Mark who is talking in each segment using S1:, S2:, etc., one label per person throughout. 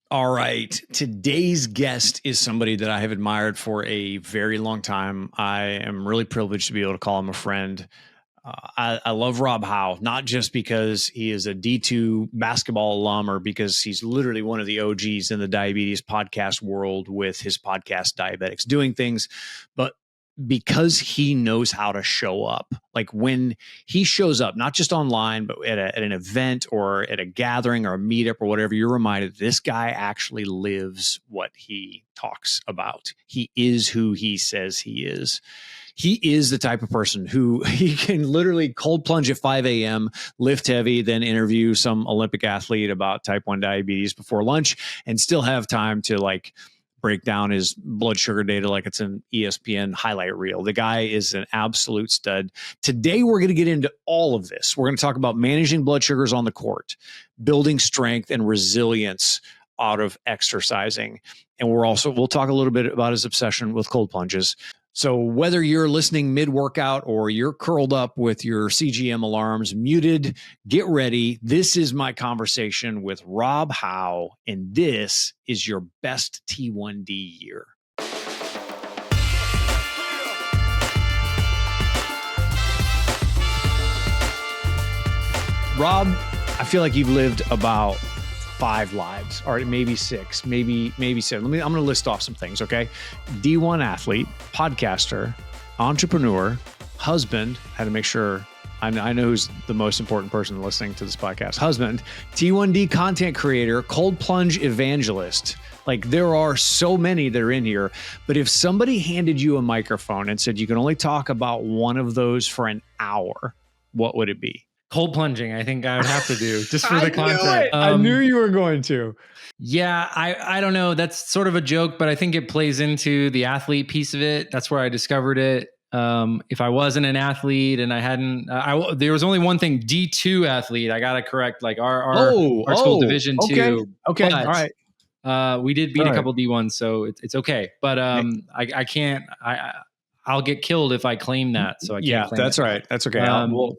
S1: All right. Today's guest is somebody that I have admired for a very long time. I am really privileged to be able to call him a friend. I love Rob Howe, not just because he is a D2 basketball alum or because he's literally one of the OGs in the diabetes podcast world with his podcast, Diabetics Doing Things, but because he knows how to show up. Like when he shows up, not just online, but at an event or at a gathering or a meetup or whatever, you're reminded this guy actually lives what he talks about. He is who he says he is. He is the type of person who he can literally cold plunge at 5 a.m., lift heavy, then interview some Olympic athlete about type 1 diabetes before lunch and still have time to like break down his blood sugar data like it's an ESPN highlight reel. The guy is an absolute stud. Today, we're going to get into all of this. We're going to talk about managing blood sugars on the court, building strength and resilience out of exercising. And we'll talk a little bit about his obsession with cold plunges. So whether you're listening mid-workout or you're curled up with your CGM alarms muted, get ready. This is my conversation with Rob Howe, and this is your best T1D year. Rob, I feel like you've lived about 5 lives, or maybe 6, maybe 7. I'm going to list off some things, okay? D1 athlete, podcaster, entrepreneur, husband. Had to make sure I know who's the most important person listening to this podcast. Husband, T1D content creator, cold plunge evangelist. Like there are so many that are in here, but if somebody handed you a microphone and said you can only talk about one of those for an hour, what would it be?
S2: Cold plunging, I think I would have to do just for the content.
S1: I knew you were going to.
S2: Yeah, I don't know. That's sort of a joke, but I think it plays into the athlete piece of it. That's where I discovered it. If I wasn't an athlete and I hadn't, there was only one thing, D2 athlete. I got to correct like our school Division 2.
S1: Okay.
S2: But,
S1: all right.
S2: We did beat a couple D1s, so it's okay. But I can't. I'll get killed if I claim that. So I can't claim
S1: that's
S2: that.
S1: right. That's okay.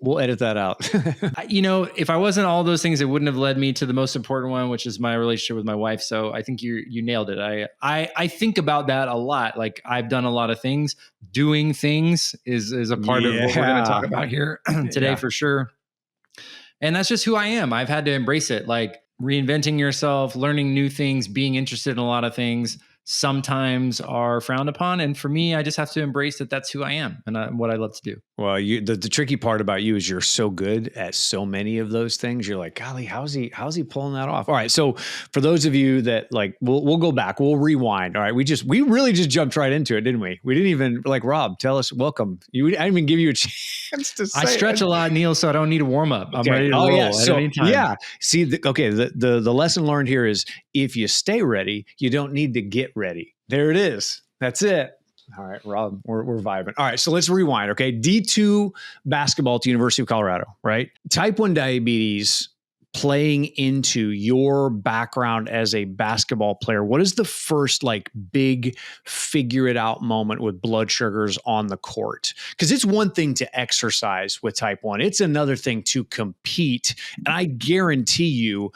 S1: We'll edit that out.
S2: If I wasn't all those things, it wouldn't have led me to the most important one, which is my relationship with my wife. So I think you nailed it. I think about that a lot. Like I've done a lot of things. Doing things is a part of what we're going to talk about here today for sure. And that's just who I am. I've had to embrace it. Like reinventing yourself, learning new things, being interested in a lot of things sometimes are frowned upon. And for me, I just have to embrace that that's who I am and what I love to do.
S1: Well, the tricky part about you is you're so good at so many of those things. You're like, golly, how's he pulling that off? All right. So for those of you that like, we'll go back, we'll rewind. All right. We really just jumped right into it, didn't we? We didn't even like, Rob, tell us, welcome. I didn't even give you a chance to say
S2: I stretch a lot, Neil, so I don't need a warm up. I'm ready to roll at any time.
S1: Yeah. See, the lesson learned here is if you stay ready, you don't need to get ready. There it is. That's it. All right, Rob, we're vibing. All right, so let's rewind, okay? D2 basketball to University of Colorado, right? Type 1 diabetes playing into your background as a basketball player. What is the first like big figure it out moment with blood sugars on the court? Because it's one thing to exercise with type 1. It's another thing to compete. And I guarantee you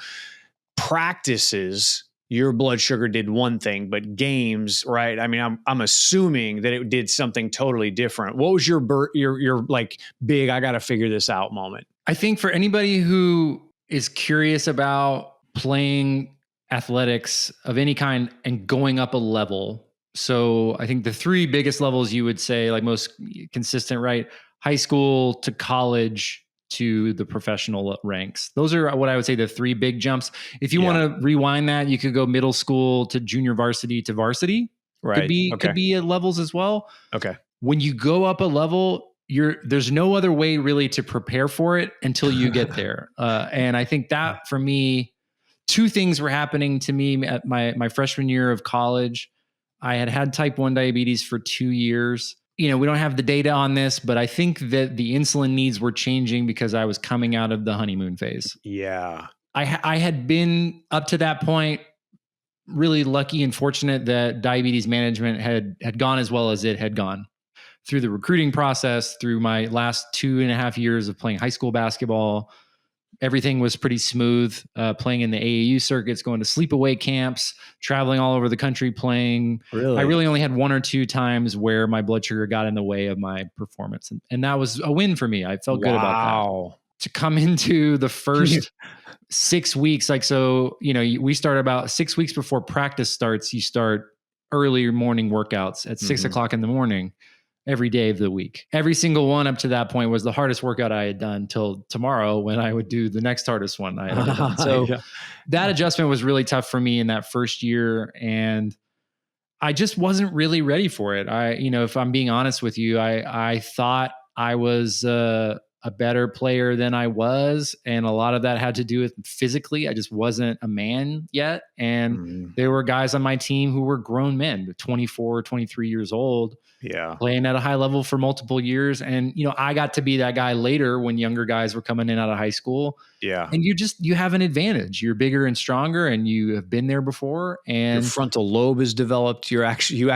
S1: practices your blood sugar did one thing, but games, right? I mean, I'm assuming that it did something totally different. What was your like big, I got to figure this out moment?
S2: I think for anybody who is curious about playing athletics of any kind and going up a level. So I think the 3 biggest levels you would say like most consistent, right? High school to college to the professional ranks. Those are what I would say the 3 big jumps. If you want to rewind that, you could go middle school to junior varsity to varsity.
S1: Right.
S2: Could be at levels as well.
S1: Okay.
S2: When you go up a level, there's no other way really to prepare for it until you get there. And I think that for me, 2 things were happening to me at my freshman year of college. I had type 1 diabetes for 2 years. We don't have the data on this, but I think that the insulin needs were changing because I was coming out of the honeymoon phase.
S1: Yeah.
S2: I had been up to that point really lucky and fortunate that diabetes management had gone as well as it had gone through the recruiting process, through my last 2.5 years of playing high school basketball, everything was pretty smooth, playing in the AAU circuits, going to sleepaway camps, traveling all over the country playing. I
S1: Really?
S2: really only had one or two times where my blood sugar got in the way of my performance. And that was a win for me. I felt good about that.
S1: Wow.
S2: To come into the first 6 weeks, like, so, we start about 6 weeks before practice starts. You start early morning workouts at 6 o'clock in the morning every day of the week. Every single one up to that point was the hardest workout I had done till tomorrow, when I would do the next hardest one I had ever done. So
S1: Yeah.
S2: that adjustment was really tough for me in that first year. And I just wasn't really ready for it. If I'm being honest with you, I thought I was a better player than I was. And a lot of that had to do with physically. I just wasn't a man yet. And
S1: Mhm.
S2: there were guys on my team who were grown men, 24, 23 years old,
S1: Yeah.
S2: playing at a high level for multiple years. And, I got to be that guy later when younger guys were coming in out of high school.
S1: Yeah.
S2: And you have an advantage. You're bigger and stronger, and you have been there before.
S1: Your
S2: And
S1: frontal lobe is developed. You actually, you've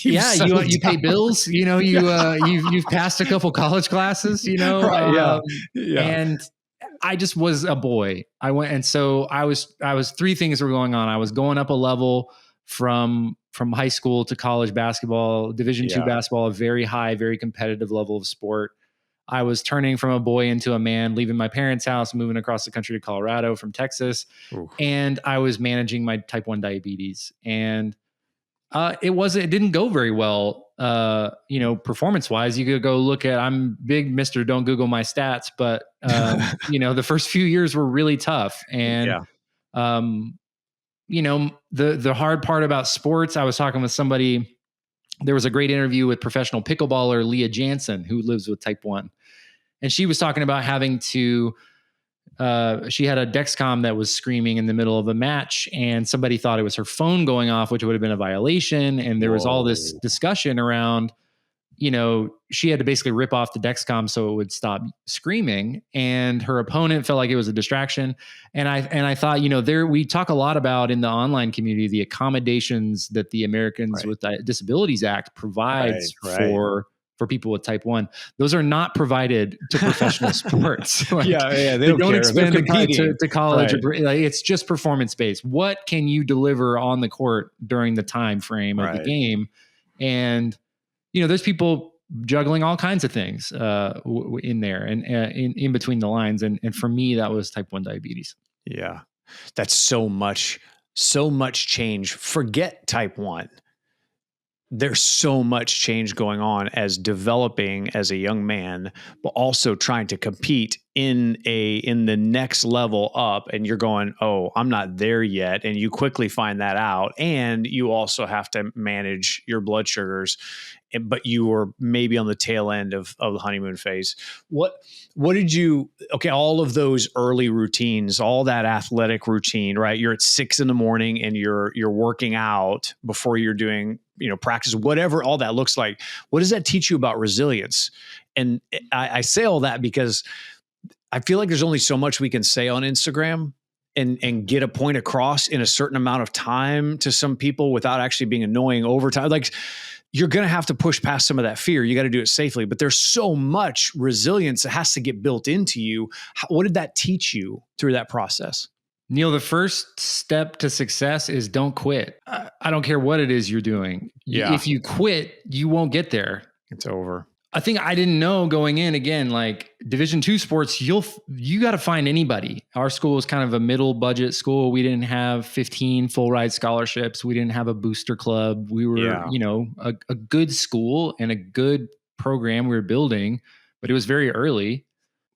S2: yeah, you pay
S1: down.
S2: bills. You've passed a couple college classes.
S1: Right. Yeah. Yeah.
S2: And I just was a boy. I went, and so I was three things were going on. I was going up a level from high school to college basketball, Division II
S1: Yeah.
S2: basketball, a very high, very competitive level of sport. I was turning from a boy into a man, leaving my parents' house, moving across the country to Colorado from Texas.
S1: Ooh.
S2: And I was managing my type 1 diabetes. And it didn't go very well, performance wise. You could go look at, I'm big Mr. Don't Google my stats, but, the first few years were really tough. And,
S1: Yeah.
S2: the hard part about sports, I was talking with somebody, there was a great interview with professional pickleballer Leah Jansen, who lives with type 1. And she was talking about having to, she had a Dexcom that was screaming in the middle of a match, and somebody thought it was her phone going off, which would have been a violation. And there was all this discussion around, she had to basically rip off the Dexcom so it would stop screaming, and her opponent felt like it was a distraction. And I thought, we talk a lot about in the online community, the accommodations that the Americans with Disabilities Act provides for people with type 1. Those are not provided to professional sports.
S1: They
S2: don't expand the key to college.
S1: Right.
S2: It's just performance based. What can you deliver on the court during the time frame of the game? And there's people juggling all kinds of things in there and in between the lines. And for me, that was type 1 diabetes.
S1: Yeah. That's so much change. Forget type 1. There's so much change going on as developing as a young man, but also trying to compete in the next level up. And you're going, oh, I'm not there yet. And you quickly find that out. And you also have to manage your blood sugars, but you were maybe on the tail end of the honeymoon phase. What did you, all of those early routines, all that athletic routine, right? You're at 6 a.m. and you're working out before you're doing, practice, whatever all that looks like. What does that teach you about resilience? And I say all that because I feel like there's only so much we can say on Instagram and get a point across in a certain amount of time to some people without actually being annoying over time. Like, you're going to have to push past some of that fear. You got to do it safely, but there's so much resilience that has to get built into you. What did that teach you through that process?
S2: Neil, the first step to success is don't quit. I don't care what it is you're doing.
S1: Yeah.
S2: If you quit, you won't get there.
S1: It's over.
S2: I think I didn't know going in, again, like Division II sports, you got to find anybody. Our school was kind of a middle budget school. We didn't have 15 full ride scholarships. We didn't have a booster club. We were, a good school and a good program we were building, but it was very early.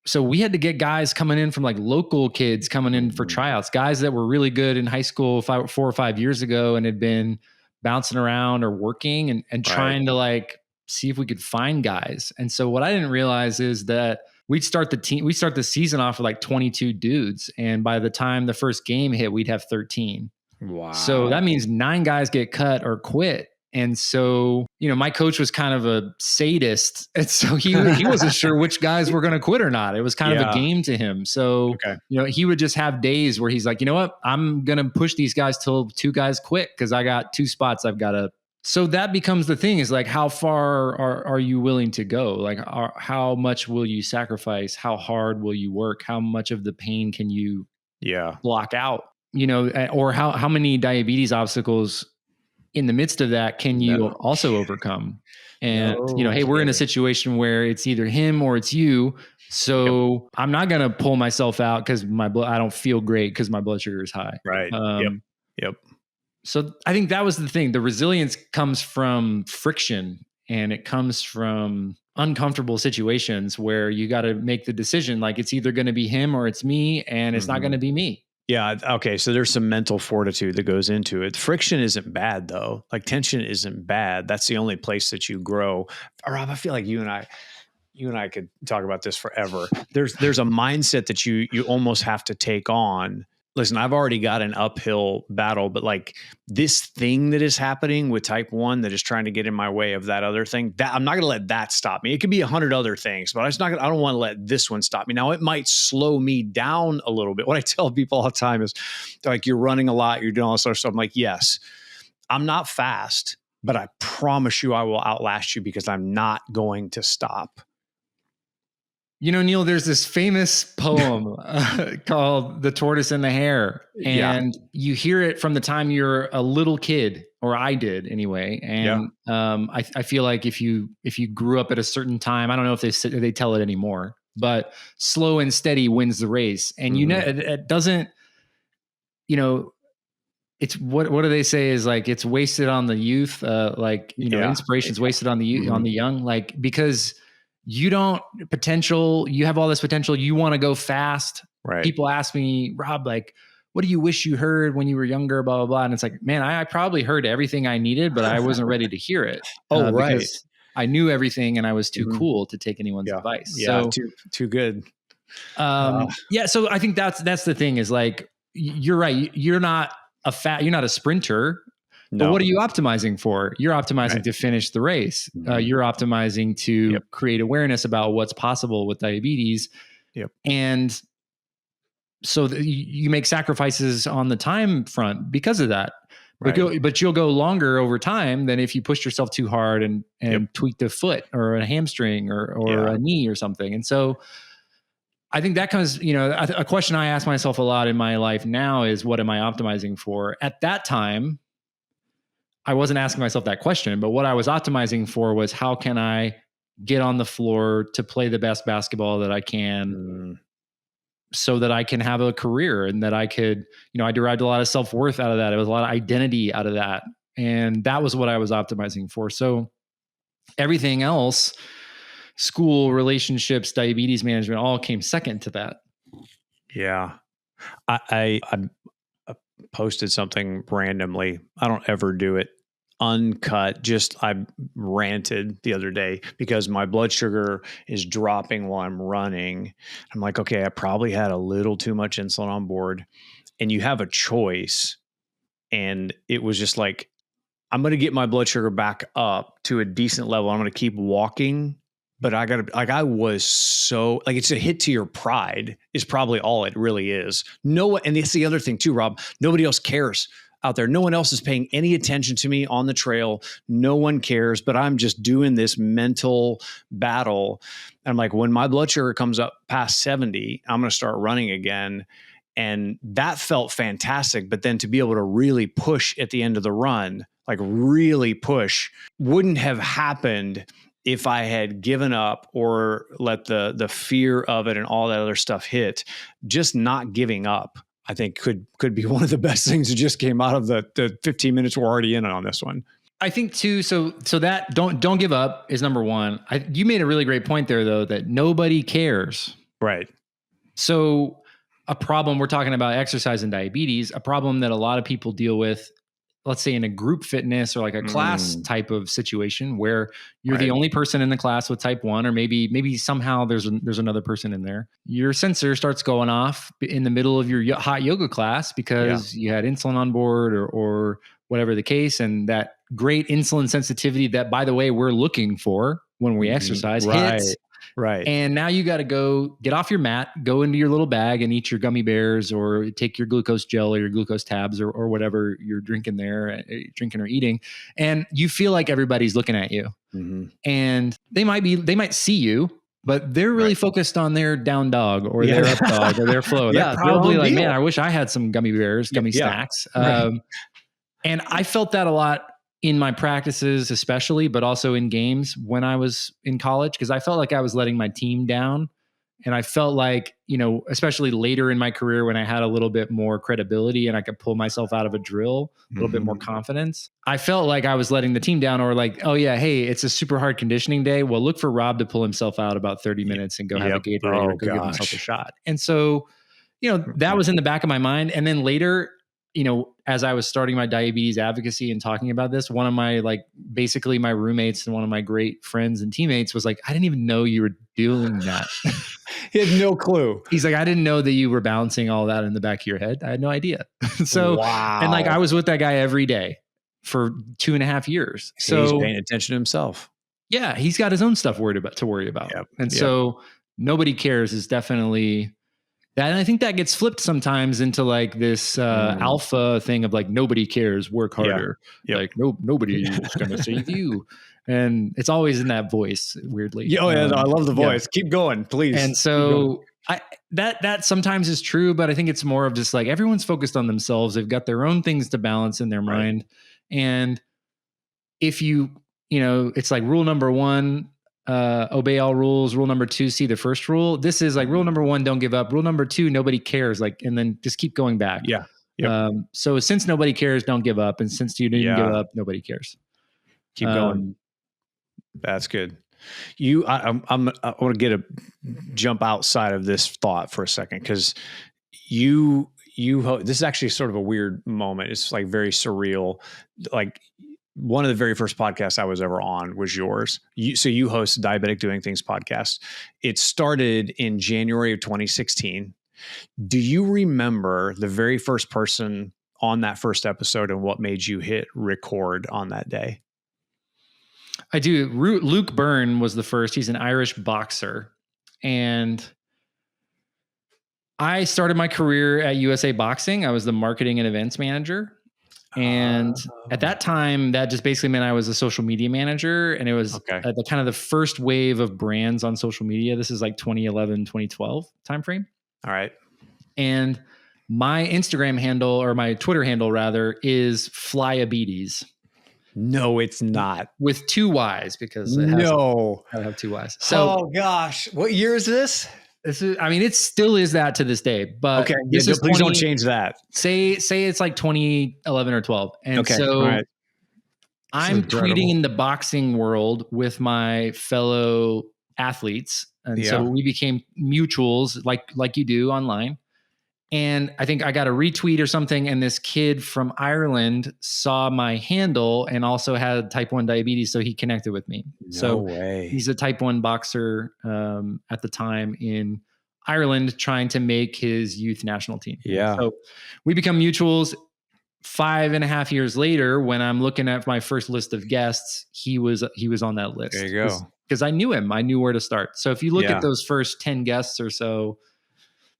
S2: So we had to get guys coming in from like local kids coming in for tryouts, guys that were really good in high school 4 or 5 years ago and had been bouncing around or working and trying to like see if we could find guys. And so what I didn't realize is that we'd start the season off with like 22 dudes. And by the time the first game hit, we'd have 13.
S1: Wow.
S2: So that means 9 guys get cut or quit. And so, my coach was kind of a sadist. And so he wasn't sure which guys were going to quit or not. It was kind of a game to him. So, he would just have days where he's like, you know what, I'm going to push these guys till 2 guys quit because I got 2 spots I've got to So that becomes the thing, is like, how far are you willing to go? Like, how much will you sacrifice? How hard will you work? How much of the pain can you
S1: Yeah.
S2: block out? Or how many diabetes obstacles in the midst of that can you
S1: No
S2: also
S1: kidding.
S2: overcome? And,
S1: No
S2: hey, we're in a
S1: kidding.
S2: situation where it's either him or it's you.
S1: Yep.
S2: So I'm not going to pull myself out because I don't feel great because my blood sugar is high.
S1: Right. Yep. Yep.
S2: So I think that was the thing. The resilience comes from friction, and it comes from uncomfortable situations where you got to make the decision. Like, it's either going to be him or it's me, and it's not going
S1: Mhm.
S2: to be me.
S1: Yeah. Okay. So there's some mental fortitude that goes into it. Friction isn't bad though. Like tension isn't bad. That's the only place that you grow. Rob, I feel like you and I could talk about this forever. There's a mindset that you almost have to take on. Listen, I've already got an uphill battle, but like this thing that is happening with type 1 that is trying to get in my way of that other thing, that I'm not going to let that stop me. It could be 100 other things, but I don't want to let this one stop me. Now it might slow me down a little bit. What I tell people all the time is like, you're running a lot, you're doing all this sort of stuff. I'm like, yes, I'm not fast, but I promise you I will outlast you because I'm not going to stop.
S2: Neil, there's this famous poem called The Tortoise and the Hare.
S1: Yeah.
S2: And you hear it from the time you're a little kid, or I did anyway.
S1: Yeah.
S2: And I feel like if you grew up at a certain time, I don't know if they tell it anymore, but slow and steady wins the race. And it doesn't, it's what do they say is like, it's wasted on the youth.
S1: Yeah.
S2: Inspiration's wasted on the youth, on
S1: Mhm.
S2: the young, like, because you have all this potential. You want to go fast.
S1: Right.
S2: People ask me, Rob, like, what do you wish you heard when you were younger, blah, blah, blah. And it's like, man, I probably heard everything I needed, but I wasn't ready to hear it
S1: Oh, right.
S2: because I knew everything and I was too
S1: Mhm.
S2: cool to take anyone's
S1: Yeah.
S2: advice.
S1: Yeah.
S2: So,
S1: Too good. Uh,
S2: so I think that's the thing, is like, you're right. You're not a sprinter, but
S1: no.
S2: what are you optimizing for? You're optimizing
S1: Right.
S2: to finish the race.
S1: Mhm.
S2: You're optimizing to
S1: Yep.
S2: create awareness about what's possible with diabetes.
S1: Yep.
S2: And so you make sacrifices on the time front because of that.
S1: Right.
S2: But you'll go longer over time than if you pushed yourself too hard and
S1: Yep.
S2: tweaked a foot or a hamstring or
S1: Yeah.
S2: a knee or something. And so I think that comes, a question I ask myself a lot in my life now is, what am I optimizing for? At that time, I wasn't asking myself that question, but what I was optimizing for was, how can I get on the floor to play the best basketball that I can,
S1: Mm.
S2: so that I can have a career, and that I could, I derived a lot of self-worth out of that. It was a lot of identity out of that. And that was what I was optimizing for. So everything else, school, relationships, diabetes management, all came second to that.
S1: Yeah. I posted something randomly. I don't ever do it uncut. Just I ranted the other day because my blood sugar is dropping while I'm running. I'm like, okay, I probably had a little too much insulin on board, and you have a choice. And it was just like, I'm going to get my blood sugar back up to a decent level. I'm going to keep walking, but I got to, like, I was so, like, it's a hit to your pride is probably all it really is. No, and it's the other thing too, Rob. Nobody else cares out there. No one else is paying any attention to me on the trail. No one cares, but I'm just doing this mental battle. And I'm like, when my blood sugar comes up past 70, I'm going to start running again. And that felt fantastic. But then to be able to really push at the end of the run, like really push, wouldn't have happened if I had given up or let the fear of it and all that other stuff hit. Just not giving up, I think could be one of the best things that just came out of the 15 minutes we're already in on this one.
S2: I think too. So that don't give up is number one. You made a really great point there, though, that nobody cares.
S1: Right.
S2: So a problem, we're talking about exercise and diabetes, a problem that a lot of people deal with, let's say in a group fitness or like a class type of situation where you're the only person in the class with type 1, or maybe somehow there's another person in there. Your sensor starts going off in the middle of your hot yoga class because you had insulin on board or whatever the case. And that great insulin sensitivity that, by the way, we're looking for when we exercise
S1: Right.
S2: hits.
S1: Right.
S2: And now you got to go get off your mat, go into your little bag and eat your gummy bears or take your glucose gel or your glucose tabs or whatever you're drinking there, drinking or eating. And you feel like everybody's looking at you.
S1: Mm-hmm.
S2: And they might see you, but they're really focused on their down dog or their up dog or their flow. They're
S1: Yeah, their
S2: probably
S1: own
S2: like,
S1: deal.
S2: man, I wish I had some gummy bears, gummy
S1: Yeah.
S2: snacks.
S1: Right.
S2: And I felt that a lot in my practices, especially, but also in games when I was in college, because I felt like I was letting my team down. And I felt like, especially later in my career when I had a little bit more credibility and I could pull myself out of a drill, a little bit more confidence. I felt like I was letting the team down, or like, oh yeah, hey, it's a super hard conditioning day. Well, look for Rob to pull himself out about 30 minutes and go have a Gatorade or go give himself a shot. And so, that was in the back of my mind. And then later, as I was starting my diabetes advocacy and talking about this, one of my basically my roommates and one of my great friends and teammates was like, I didn't even know you were doing that.
S1: He had no clue.
S2: He's like, I didn't know that you were balancing all that in the back of your head. I had no idea. So,
S1: wow.
S2: And I was with that guy every day for 2.5 years. So
S1: he's paying attention to himself.
S2: Yeah, he's got his own stuff to worry about.
S1: Yep.
S2: And so nobody cares is definitely that. And I think that gets flipped sometimes into this alpha thing of nobody cares, work harder.
S1: Yep.
S2: Like nobody is going to save you. And it's always in that voice, weirdly.
S1: I love the voice. Keep going, please.
S2: And so that sometimes is true, but I think it's more of just everyone's focused on themselves. They've got their own things to balance in their mind. And if it's rule number 1, obey all rules. Rule number 2, see the first rule. This is rule number 1, don't give up. Rule number 2, nobody cares. And then just keep going back.
S1: Yeah. Yep.
S2: So since nobody cares, don't give up. And since you didn't give up, nobody cares.
S1: Keep going. That's good. I want to jump outside of this thought for a second, because this is actually sort of a weird moment. It's very surreal. One of the very first podcasts I was ever on was yours. So you host Diabetic Doing Things podcast. It started in January of 2016. Do you remember the very first person on that first episode and what made you hit record on that day?
S2: I do. Luke Byrne was the first. He's an Irish boxer. And I started my career at USA Boxing. I was the marketing and events manager. And at that time, that just basically meant I was a social media manager. And it was at the kind of the first wave of brands on social media. This is 2011, 2012 timeframe.
S1: All right.
S2: And my Instagram handle, or my Twitter handle rather, is Flyabetes.
S1: No, it's not.
S2: With 2 Y's, because it I have 2 Y's. So,
S1: oh gosh, what year is this?
S2: It still is that to this day, but
S1: please don't change that.
S2: Say it's 2011 or 12. And so I'm tweeting in the boxing world with my fellow athletes. And so we became mutuals like you do online. And I think I got a retweet or something, and this kid from Ireland saw my handle and also had type 1 diabetes, so he connected with me.
S1: No way.
S2: He's a type 1 boxer at the time in Ireland, trying to make his youth national team.
S1: Yeah.
S2: So we become mutuals. 5.5 years later, when I'm looking at my first list of guests, he was on that list.
S1: There you go.
S2: Because I knew him. I knew where to start. So if you look at those first 10 guests or so,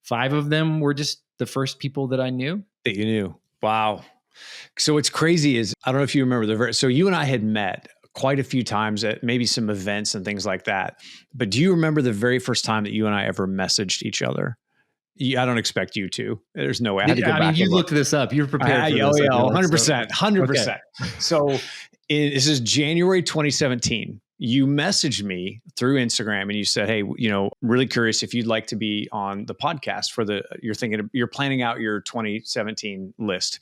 S2: 5 of them were just the first people that I knew.
S1: That you knew. Wow. So what's crazy is, I don't know if you remember so you and I had met quite a few times at maybe some events and things like that. But do you remember the very first time that you and I ever messaged each other? I don't expect you to. There's no way. I had to go back.
S2: You looked this up. You're prepared for this.
S1: 100%. 100%. So this is January 2017. You messaged me through Instagram and you said, hey, really curious if you'd like to be on the podcast you're planning out your 2017 list.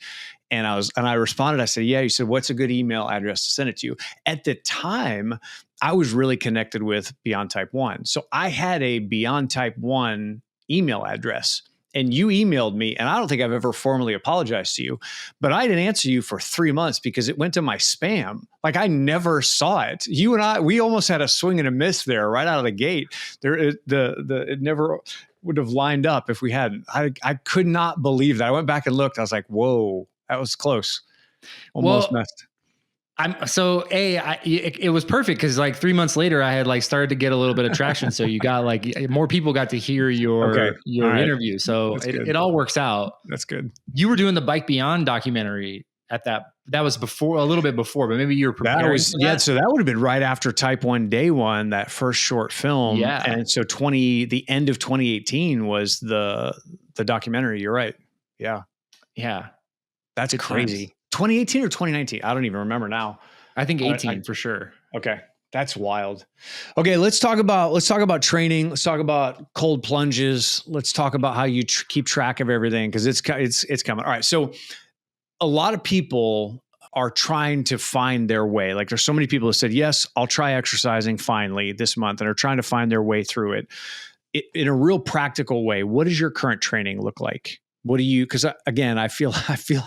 S1: And I responded, I said, yeah. You said, what's a good email address to send it to you? At the time, I was really connected with Beyond Type 1. So I had a Beyond Type 1 email address. And you emailed me, and I don't think I've ever formally apologized to you, but I didn't answer you for 3 months because it went to my spam. I never saw it. You and we almost had a swing and a miss there right out of the gate. It never would have lined up if we hadn't. I could not believe that. I went back and looked. I was like, whoa, that was close. Almost messed.
S2: It was perfect because like 3 months later, I had like started to get a little bit of traction. So you got like more people got to hear
S1: Okay. All
S2: your
S1: right.
S2: interview. So
S1: That's good.
S2: it all works out.
S1: That's good.
S2: You were doing the Bike Beyond documentary at that was before, a little bit before, but maybe you were
S1: That
S2: preparing
S1: was,
S2: for
S1: yeah.
S2: that.
S1: So that would have been right after Type 1 Day One, that first short film.
S2: Yeah.
S1: And so the end of 2018 was the documentary. You're right. Yeah.
S2: Yeah.
S1: That's
S2: Good times.
S1: crazy. 2018 or 2019? I don't even remember now.
S2: I think 18 for sure.
S1: Okay. That's wild. Okay, let's talk about training. Let's talk about cold plunges. Let's talk about how you keep track of everything, because it's coming. All right. So a lot of people are trying to find their way. Like, there's so many people that said, "Yes, I'll try exercising finally this month," and are trying to find their way through it. In a real practical way. What does your current training look like? What do you? Because again, I feel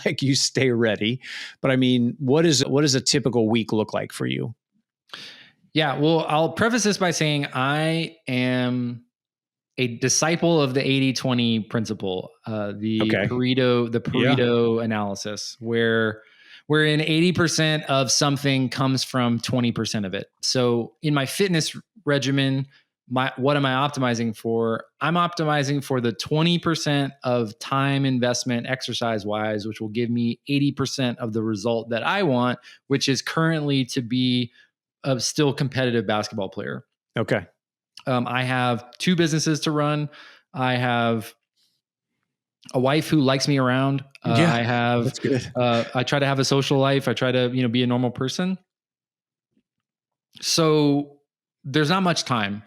S1: like you stay ready, but I mean, what does a typical week look like for you?
S2: Yeah. Well, I'll preface this by saying I am a disciple of the 80-20 principle,
S1: Okay.
S2: The
S1: Yeah.
S2: Pareto analysis, wherein 80% of something comes from 20% of it. So in my fitness regimen, what am I optimizing for? I'm optimizing for the 20% of time investment exercise wise, which will give me 80% of the result that I want, which is currently to be a still competitive basketball player.
S1: Okay.
S2: I have 2 businesses to run. I have a wife who likes me around.
S1: Yeah.
S2: I have,
S1: That's good.
S2: I try to have a social life. I try to, be a normal person. So there's not much time.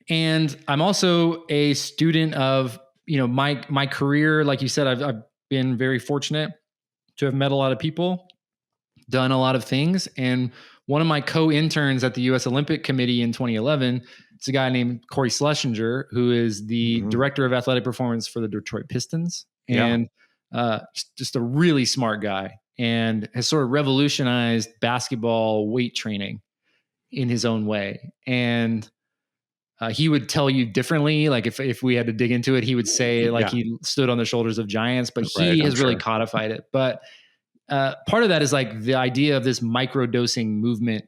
S2: And I'm also a student of, my career. Like you said, I've been very fortunate to have met a lot of people, done a lot of things. And one of my co-interns at the U.S. Olympic Committee in 2011, it's a guy named Corey Schlesinger, who is the director of athletic performance for the Detroit Pistons,
S1: Yeah.
S2: and just a really smart guy, and has sort of revolutionized basketball weight training in his own way. And he would tell you differently. Like if we had to dig into it, he would say like
S1: Yeah.
S2: he stood on the shoulders of giants, but
S1: Right.
S2: he
S1: I'm
S2: has really
S1: sure.
S2: codified it. But part of that is like the idea of this micro dosing movement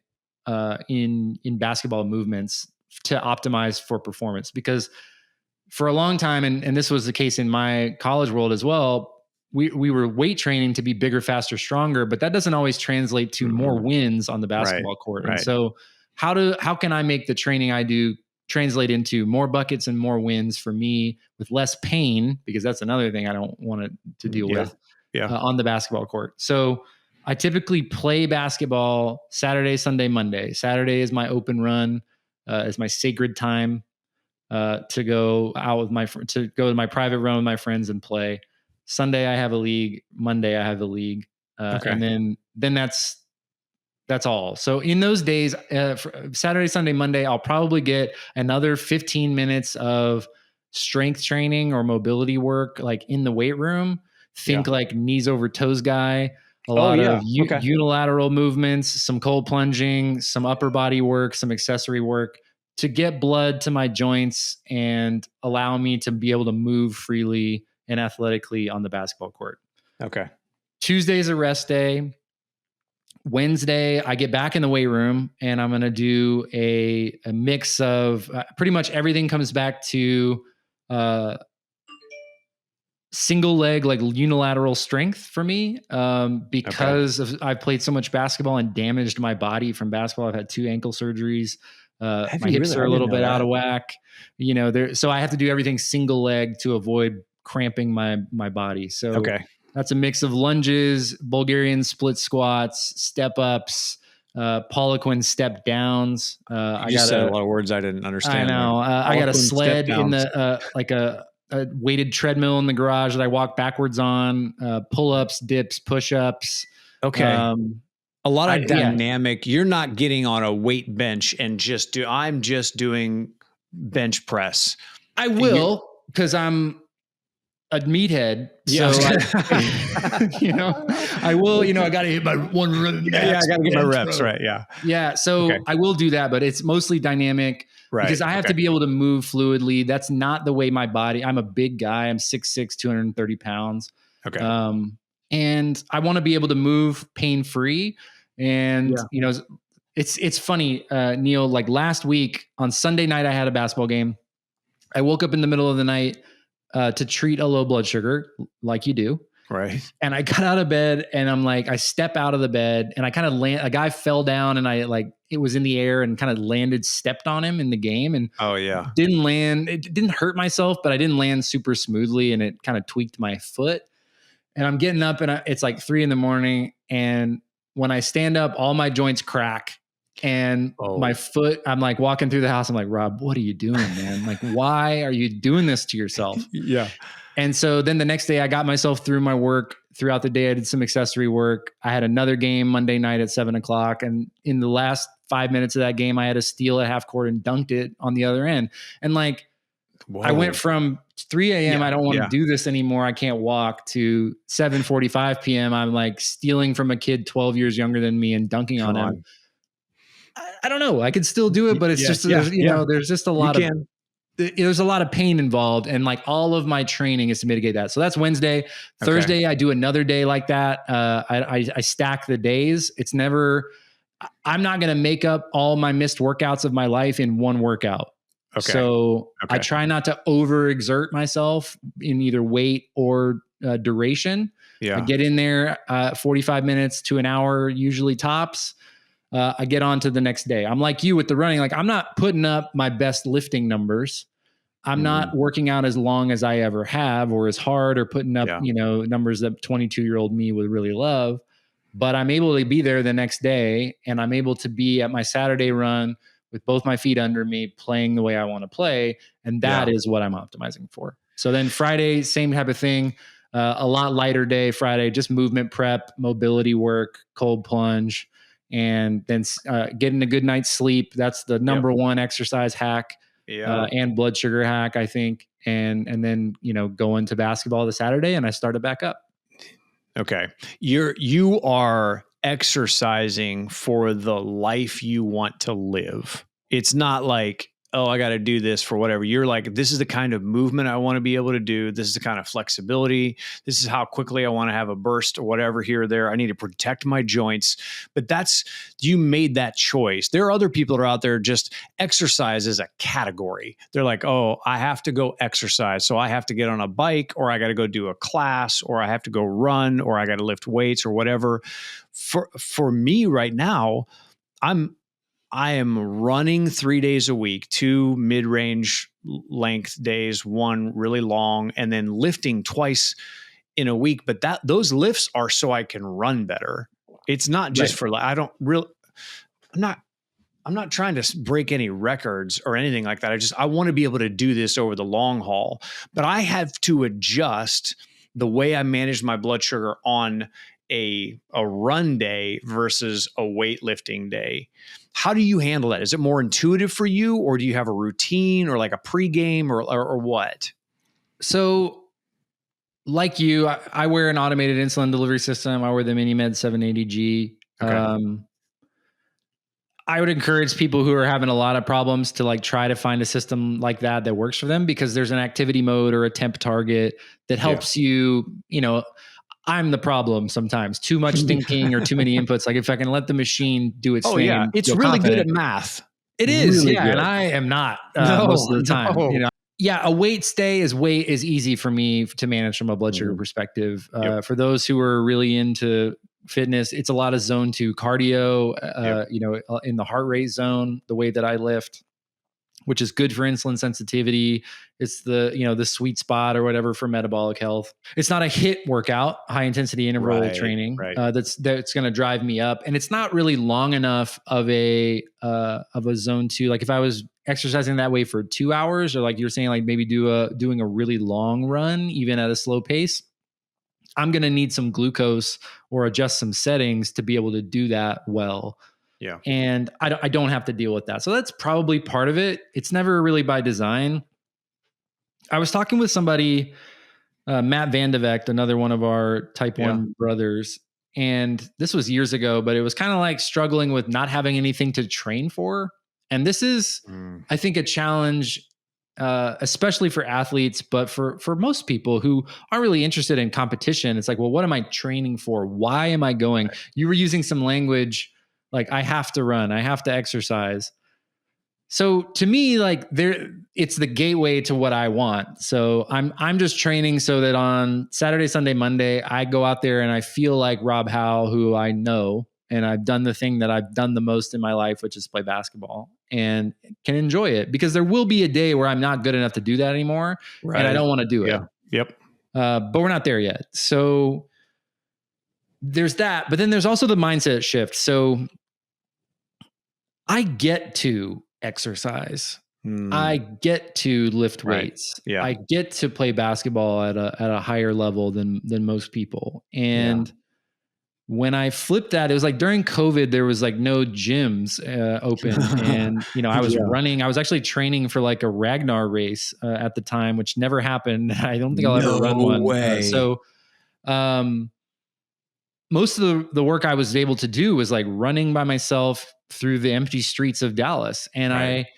S2: in basketball movements to optimize for performance. Because for a long time, and this was the case in my college world as well, we were weight training to be bigger, faster, stronger, but that doesn't always translate to more wins on the
S1: Right.
S2: basketball court. And
S1: Right.
S2: so how can I make the training I do translate into more buckets and more wins for me with less pain? Because that's another thing I don't want to deal
S1: Yeah.
S2: with
S1: Yeah.
S2: on the basketball court. So I typically play basketball Saturday, Sunday, Monday. Saturday is my open run, is my sacred time to go out with to go to my private run with my friends and play. Sunday I have a league. Monday I have a league,
S1: Okay.
S2: and then that's all. So in those days, Saturday, Sunday, Monday, I'll probably get another 15 minutes of strength training or mobility work, like in the weight room. Think like knees over toes guy, a lot of
S1: Okay.
S2: unilateral movements, some cold plunging, some upper body work, some accessory work to get blood to my joints and allow me to be able to move freely and athletically on the basketball court.
S1: Okay.
S2: Tuesday's a rest day. Wednesday, I get back in the weight room and I'm going to do a mix of pretty much everything comes back to single leg, like unilateral strength for me. Because I've played so much basketball and damaged my body from basketball. I've had 2 ankle surgeries. My hips are a little bit out of whack, so I have to do everything single leg to avoid cramping my body. So that's a mix of lunges, Bulgarian split squats, step ups, Poliquin step downs.
S1: You just said a lot of words I didn't understand.
S2: I know. I got a sled in the like a weighted treadmill in the garage that I walk backwards on. Pull ups, dips, push ups.
S1: Okay. A lot of dynamic. You're not getting on a weight bench and I'm just doing bench press.
S2: I will, because I'm a meathead.
S1: Yeah.
S2: So I will, I got to hit my one rep.
S1: Yeah, I got to get my reps. Right. Yeah.
S2: Yeah. So I will do that, but it's mostly dynamic because I have to be able to move fluidly. That's not the way my body, I'm a big guy. I'm 6'6", 230 pounds.
S1: Okay.
S2: And I want to be able to move pain-free. And,
S1: Yeah.
S2: it's funny, Neil, like last week on Sunday night, I had a basketball game. I woke up in the middle of the night to treat a low blood sugar like you do.
S1: Right.
S2: And I got out of bed and I'm like, I step out of the bed and I kind of a guy fell down and it was in the air and kind of landed, stepped on him in the game and
S1: Oh yeah.
S2: didn't land. It didn't hurt myself, but I didn't land super smoothly and it kind of tweaked my foot. And I'm getting up and it's like 3 a.m. And when I stand up, all my joints crack and my foot, I'm like walking through the house. I'm like, Rob, what are you doing, man? Like, why are you doing this to yourself?
S1: Yeah.
S2: And so then the next day I got myself through my work. Throughout the day, I did some accessory work. I had another game Monday night at 7 o'clock. And in the last 5 minutes of that game, I had a steal at half court and dunked it on the other end. And like,
S1: Whoa.
S2: I went from 3 a.m.
S1: Yeah,
S2: I don't want to do this anymore. I can't walk to 7:45 p.m. I'm like stealing from a kid 12 years younger than me and dunking on him. I don't know. I could still do it, but it's just, there's just a lot of, there's a lot of pain involved. And like all of my training is to mitigate that. So that's Wednesday. Thursday, I do another day like that. I stack the days. It's never, I'm not going to make up all my missed workouts of my life in one workout. So I try not to overexert myself in either weight or duration. I get in there 45 minutes to an hour, usually tops. I get on to the next day. I'm like you with the running. Like I'm not putting up my best lifting numbers. I'm not working out as long as I ever have or as hard or putting up, numbers that 22-year-old me would really love. But I'm able to be there the next day and I'm able to be at my Saturday run with both my feet under me, playing the way I want to play. And that is what I'm optimizing for. So then Friday, same type of thing, a lot lighter day Friday, just movement prep, mobility work, cold plunge, and then getting a good night's sleep. That's the number one exercise hack and blood sugar hack, I think. And then, going to basketball the Saturday and I started back up.
S1: Okay. You are exercising for the life you want to live. It's not like, oh, I got to do this for whatever. You're like, this is the kind of movement I want to be able to do. This is the kind of flexibility. This is how quickly I want to have a burst or whatever here or there. I need to protect my joints. But you made that choice. There are other people that are out there just exercise as a category. They're like, oh, I have to go exercise. So I have to get on a bike or I got to go do a class or I have to go run or I got to lift weights or whatever. For me right now, I am running 3 days a week, 2 mid-range length days, 1 really long, and then lifting twice in a week. But those lifts are so I can run better. It's not just for, I'm not trying to break any records or anything like that. I want to be able to do this over the long haul, but I have to adjust the way I manage my blood sugar on a run day versus a weightlifting day. How do you handle that? Is it more intuitive for you, or do you have a routine or like a pregame or what?
S2: So like you, I wear an automated insulin delivery system. I wear the MiniMed 780G. I would encourage people who are having a lot of problems to like try to find a system like that works for them, because there's an activity mode or a temp target that helps you, I'm the problem sometimes. Too much thinking or too many inputs. Like if I can let the machine do its thing.
S1: Yeah. It's really good at math.
S2: It is. Really good. And I am not most of the time. A weight stay is easy for me to manage from a blood sugar perspective. For those who are really into fitness, it's a lot of zone 2 cardio, in the heart rate zone, the way that I lift, which is good for insulin sensitivity. It's the sweet spot or whatever for metabolic health. It's not a HIIT workout, high intensity interval training, that's going to drive me up. And it's not really long enough of a zone 2. Like if I was exercising that way for 2 hours, or like you're saying, like maybe doing a really long run, even at a slow pace, I'm going to need some glucose or adjust some settings to be able to do that well.
S1: Yeah.
S2: And I don't have to deal with that. So that's probably part of it. It's never really by design. I was talking with somebody, Matt Vandevecht, another one of our type 1 brothers. And this was years ago, but it was kind of like struggling with not having anything to train for. And this is, I think, a challenge especially for athletes, but for most people who aren't really interested in competition. It's like, well, what am I training for? Why am I going?
S1: Right.
S2: You were using some language like I have to run, I have to exercise. So to me, like it's the gateway to what I want. So I'm just training so that on Saturday, Sunday, Monday, I go out there and I feel like Rob Howe, who I know, and I've done the thing that I've done the most in my life, which is play basketball, and can enjoy it, because there will be a day where I'm not good enough to do that anymore, and I
S1: Right.
S2: don't want to do it.
S1: Yeah. Yep.
S2: But we're not there yet. So there's that. But then there's also the mindset shift. So I get to exercise. I get to lift
S1: Right.
S2: weights.
S1: Yeah.
S2: I get to play basketball at a higher level than most people.
S1: Yeah.
S2: And when I flipped that, it was like during COVID, there was like no gyms open, and I was
S1: Yeah.
S2: running. I was actually training for like a Ragnar race at the time, which never happened. I don't think I'll ever run
S1: No
S2: one.
S1: way.
S2: Um, most of the work I was able to do was like running by myself through the empty streets of Dallas. And
S1: Right.
S2: I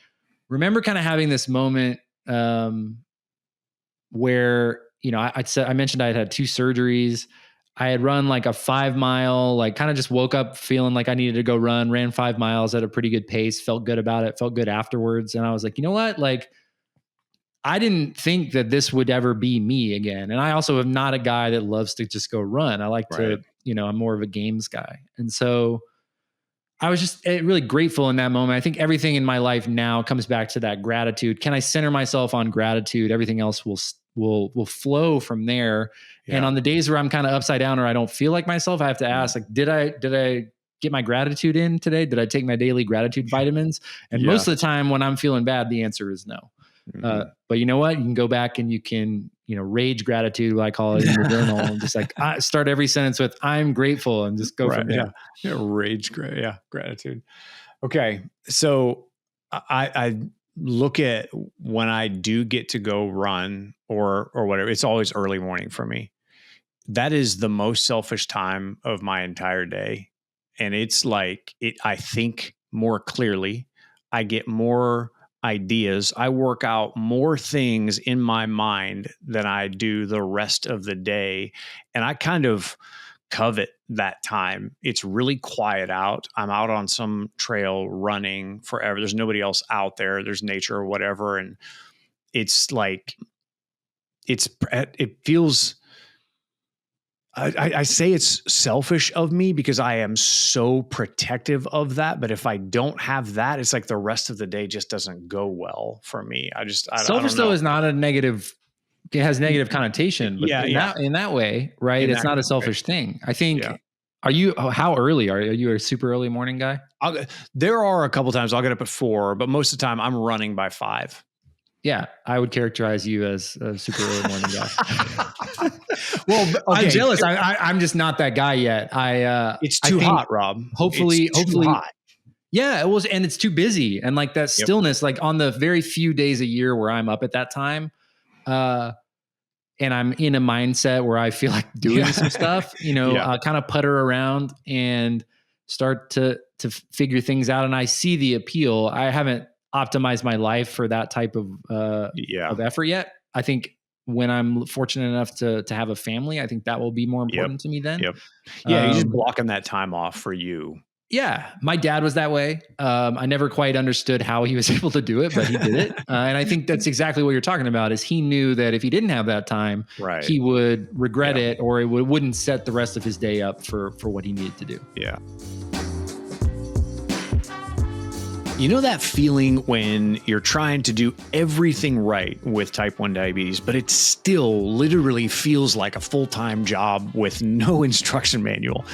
S2: remember kind of having this moment where, I mentioned I had 2 surgeries. I had run like a 5 mile, like kind of just woke up feeling like I needed to go run, ran 5 miles at a pretty good pace, felt good about it, felt good afterwards. And I was like, you know what? Like, I didn't think that this would ever be me again. And I also am not a guy that loves to just go run. I like
S1: Right.
S2: to, I'm more of a games guy. And so I was just really grateful in that moment. I think everything in my life now comes back to that gratitude. Can I center myself on gratitude? Everything else will flow from there.
S1: Yeah.
S2: And on the days where I'm kind of upside down or I don't feel like myself, I have to ask, like, did I get my gratitude in today? Did I take my daily gratitude vitamins? And
S1: Yeah.
S2: most of the time when I'm feeling bad, the answer is no. But you know what? You can go back and you can, rage gratitude, what I call it, in the journal, and just like start every sentence with "I'm grateful" and just go from there.
S1: Yeah. Rage. Yeah. Gratitude. Okay. So I look at when I do get to go run or whatever, it's always early morning for me. That is the most selfish time of my entire day. And it's like I think more clearly. I get more ideas. I work out more things in my mind than I do the rest of the day. And I kind of covet that time. It's really quiet out. I'm out on some trail running forever. There's nobody else out there. There's nature or whatever. And it's like, it feels, I say it's selfish of me because I am so protective of that. But if I don't have that, it's like the rest of the day just doesn't go well for me.
S2: Selfish
S1: don't know.
S2: though is not a negative. It has negative connotation, but in that way, right? It's not a selfish thing. I think. Yeah. How early are you a super early morning guy?
S1: There are a couple times I'll get up at 4, but most of the time I'm running by 5.
S2: Yeah, I would characterize you as a super early morning guy.
S1: Well, okay.
S2: I'm jealous. I'm just not that guy yet.
S1: It's too hot, Rob.
S2: Hopefully,
S1: hot.
S2: Yeah, it was, and it's too busy. And like that stillness, like on the very few days a year where I'm up at that time, and I'm in a mindset where I feel like doing some stuff, kind of putter around and start to figure things out. And I see the appeal. I haven't optimized my life for that type of effort yet. I think when I'm fortunate enough to have a family, I think that will be more important to me then.
S1: Yeah, you're just blocking that time off for you.
S2: Yeah, my dad was that way. I never quite understood how he was able to do it, but he did it. And I think that's exactly what you're talking about, is he knew that if he didn't have that time, he would regret it, or it wouldn't set the rest of his day up for what he needed to do.
S1: Yeah. You know that feeling when you're trying to do everything right with type 1 diabetes, but it still literally feels like a full-time job with no instruction manual?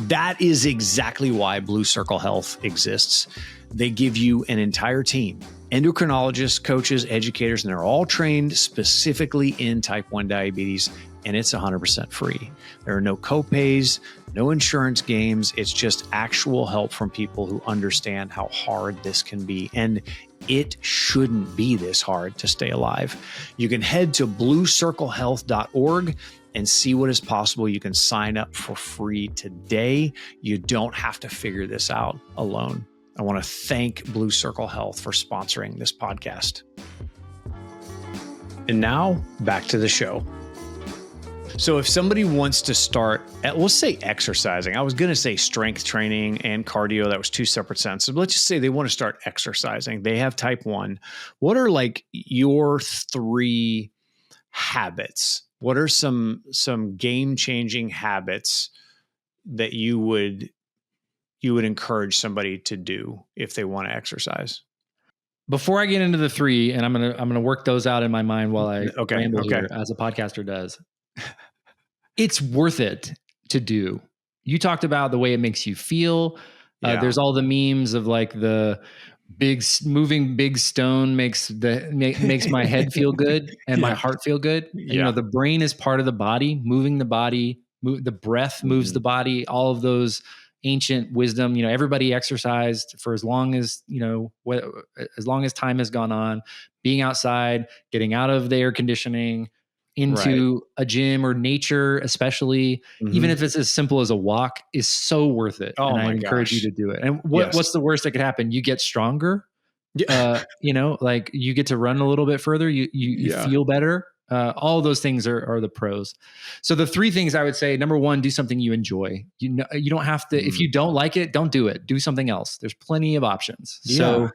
S1: That is exactly why Blue Circle Health exists. They give you an entire team, endocrinologists, coaches, educators, and they're all trained specifically in type 1 diabetes, and it's 100% free. There are no copays, no insurance games. It's just actual help from people who understand how hard this can be. And it shouldn't be this hard to stay alive. You can head to bluecirclehealth.org and see what is possible. You can sign up for free today. You don't have to figure this out alone. I want to thank Blue Circle Health for sponsoring this podcast. And now back to the show. So if somebody wants to start at, let's say exercising, I was going to say strength training and cardio. That was two separate sentences. But let's just say they want to start exercising. They have type 1. What are like your 3 habits? What are some game-changing habits that you would encourage somebody to do if they want to exercise?
S2: Before I get into the 3, and I'm gonna work those out in my mind while I ramble here, as a podcaster does. It's worth it to do. You talked about the way it makes you feel. There's all the memes of like the moving big stone makes my head feel good and my heart feel good. And, the brain is part of the body, moving the body, the breath moves the body, all of those ancient wisdom. Everybody exercised for as long as, as long as time has gone on, being outside, getting out of the air conditioning, into a gym or nature, especially, even if it's as simple as a walk, is so worth it. And I encourage you to do it. And what's the worst that could happen? You get stronger. Like you get to run a little bit further. You feel better. All of those things are the pros. So the 3 things I would say: number 1, do something you enjoy. You don't have to, if you don't like it, don't do it. Do something else. There's plenty of options. So,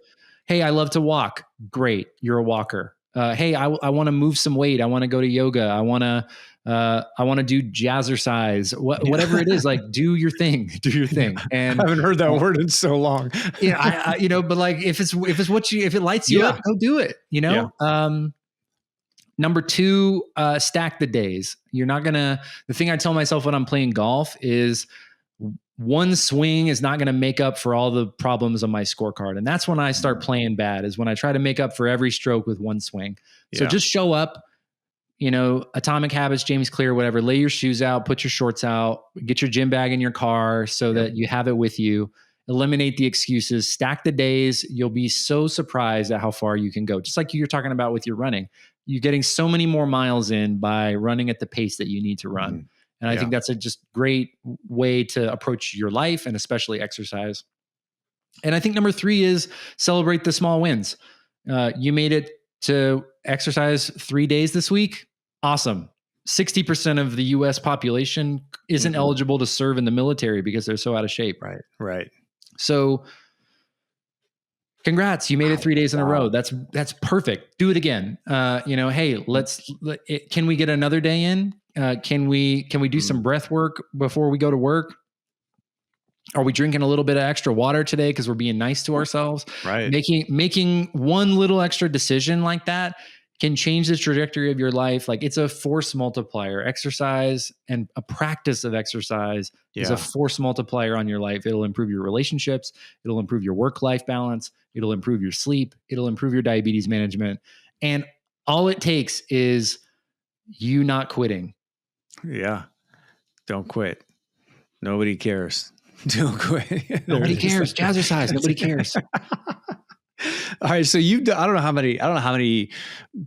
S2: hey, I love to walk. Great. You're a walker. Hey, I want to move some weight. I want to go to yoga. I want to do jazzercise. Whatever it is, like do your thing. Do your thing. And
S1: I haven't heard that word in so long.
S2: But like if it lights you up, go do it. Number 2, stack the days. The thing I tell myself when I'm playing golf is one swing is not going to make up for all the problems on my scorecard. And that's when I start playing bad, is when I try to make up for every stroke with one swing. So just show up, Atomic Habits, James Clear, whatever, lay your shoes out, put your shorts out, get your gym bag in your car so that you have it with you. Eliminate the excuses, stack the days. You'll be so surprised at how far you can go. Just like you're talking about with your running, you're getting so many more miles in by running at the pace that you need to run. And I think that's a just great way to approach your life, and especially exercise. And I think number 3 is celebrate the small wins. You made it to exercise 3 days this week. Awesome. 60% of the US population isn't eligible to serve in the military because they're so out of shape.
S1: Right.
S2: So congrats, you made it 3 days in a row. That's perfect. Do it again. Hey, can we get another day in? Can we do some breath work before we go to work? Are we drinking a little bit of extra water today because we're being nice to ourselves?
S1: Right.
S2: Making one little extra decision like that can change the trajectory of your life. Like, it's a force multiplier. Exercise and a practice of exercise is a force multiplier on your life. It'll improve your relationships. It'll improve your work-life balance. It'll improve your sleep. It'll improve your diabetes management. And all it takes is you not quitting.
S1: Yeah. Don't quit. Nobody cares. Don't quit.
S2: Nobody cares. Jazzercise. Nobody cares.
S1: All right. So I don't know how many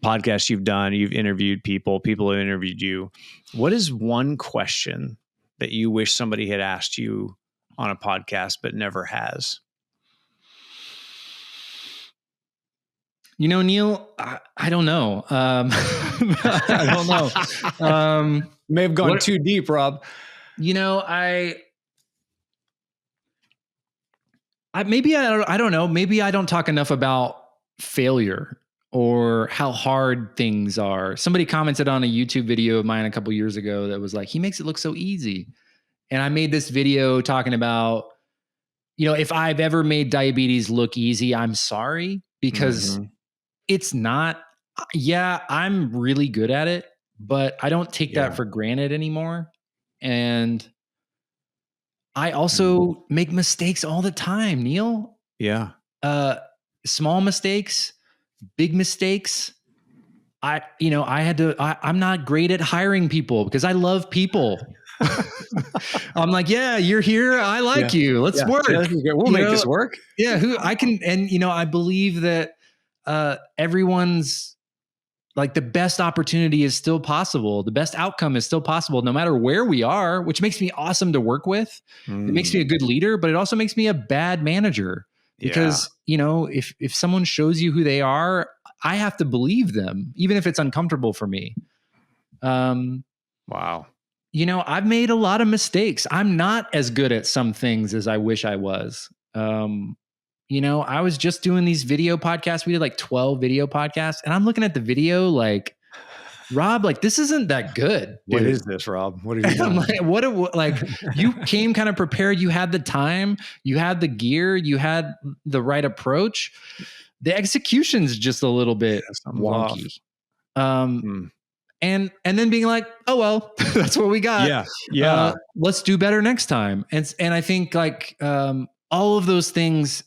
S1: podcasts you've done. You've interviewed people have interviewed you. What is one question that you wish somebody had asked you on a podcast, but never has?
S2: Neil, I don't know. I don't know.
S1: May have gone too deep, Rob.
S2: I don't know. Maybe I don't talk enough about failure or how hard things are. Somebody commented on a YouTube video of mine a couple years ago that was like, he makes it look so easy. And I made this video talking about, if I've ever made diabetes look easy, I'm sorry, because it's not. Yeah, I'm really good at it, but I don't take that for granted anymore. And I also make mistakes all the time, Neil.
S1: Yeah.
S2: Small mistakes, big mistakes. I'm not great at hiring people because I love people. I'm like, yeah, you're here. I like you. Let's work.
S1: We'll make this work.
S2: Yeah. I believe that everyone's, like, the best opportunity is still possible. The best outcome is still possible, no matter where we are, which makes me awesome to work with. It makes me a good leader, but it also makes me a bad manager because, if someone shows you who they are, I have to believe them, even if it's uncomfortable for me.
S1: Wow.
S2: I've made a lot of mistakes. I'm not as good at some things as I wish I was. I was just doing these video podcasts. We did like 12 video podcasts, and I'm looking at the video like, Rob, like, this isn't that good,
S1: What
S2: dude.
S1: is this, Rob? What have you
S2: I'm
S1: done?
S2: like, like, you came kind of prepared. You had the time, you had the gear, you had the right approach. The execution's just a little bit
S1: Something's off.
S2: wonky. And then being like, oh well, that's what we got.
S1: Yeah.
S2: Let's do better next time. And I think like all of those things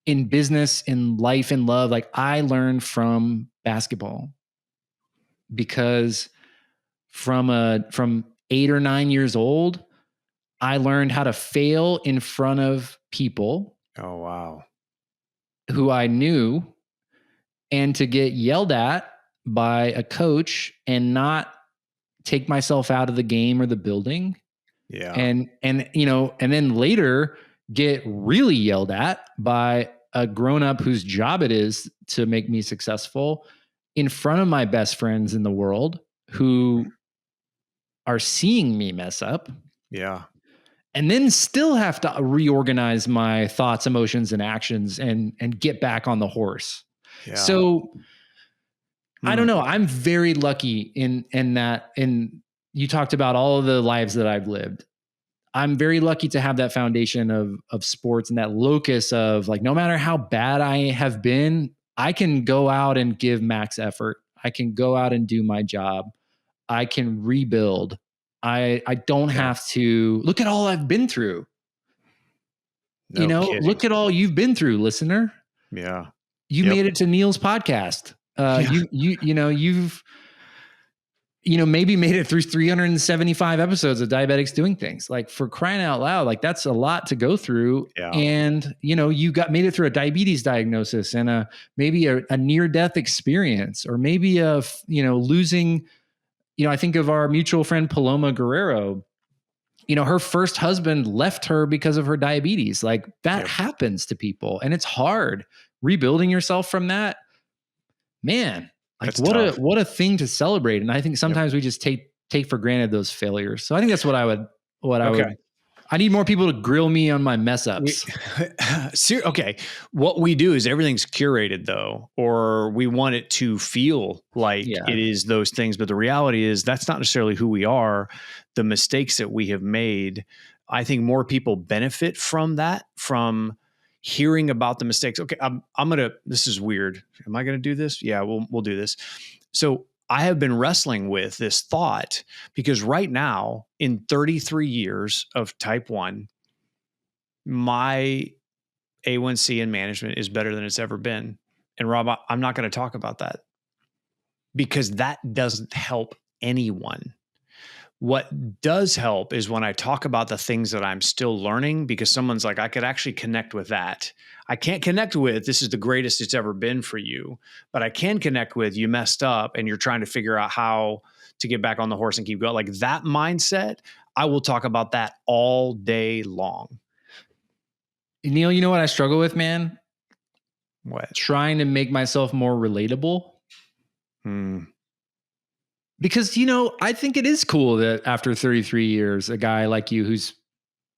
S2: in business, in life, in love, like I learned from basketball, because from 8 or 9 years old, I learned how to fail in front of people
S1: Oh, wow.
S2: who I knew, and to get yelled at by a coach and not take myself out of the game or the building.
S1: Yeah.
S2: And then later get really yelled at by a grown-up whose job it is to make me successful in front of my best friends in the world who are seeing me mess up.
S1: Yeah.
S2: And then still have to reorganize my thoughts, emotions, and actions and get back on the horse.
S1: Yeah.
S2: So I don't know. I'm very lucky in that. And you talked about all of the lives that I've lived. I'm very lucky to have that foundation of sports and that locus of like, no matter how bad I have been, I can go out and give max effort. I can go out and do my job. I can rebuild. I don't have to look at all I've been through.
S1: No kidding.
S2: Look at all you've been through, listener.
S1: Yeah.
S2: You made it to Neil's podcast. You've maybe made it through 375 episodes of Diabetics Doing Things. Like, for crying out loud, like that's a lot to go through.
S1: Yeah.
S2: And you made it through a diabetes diagnosis and maybe a near-death experience, or maybe losing. I think of our mutual friend Paloma Guerrero. Her first husband left her because of her diabetes. Like, that happens to people, and it's hard rebuilding yourself from that. Man, like, what a thing to celebrate. And I think sometimes we just take for granted those failures. So I think that's what I would I need more people to grill me on my mess ups.
S1: Okay. What we do is everything's curated, though, or we want it to feel like it is those things. But the reality is that's not necessarily who we are. The mistakes that we have made, I think more people benefit from that, from hearing about the mistakes. Okay. This is weird. Am I going to do this? Yeah, we'll do this. So I have been wrestling with this thought because right now, in 33 years of type 1, my A1C in management is better than it's ever been. And Rob, I'm not going to talk about that because that doesn't help anyone. What does help is when I talk about the things that I'm still learning, because someone's like, I could actually connect with that. I can't connect with, this is the greatest it's ever been for you, but I can connect with, you messed up and you're trying to figure out how to get back on the horse and keep going. Like that mindset, I will talk about that all day long.
S2: Neil, you know what I struggle with, man?
S1: What?
S2: Trying to make myself more relatable. Because, I think it is cool that after 33 years, a guy like you who's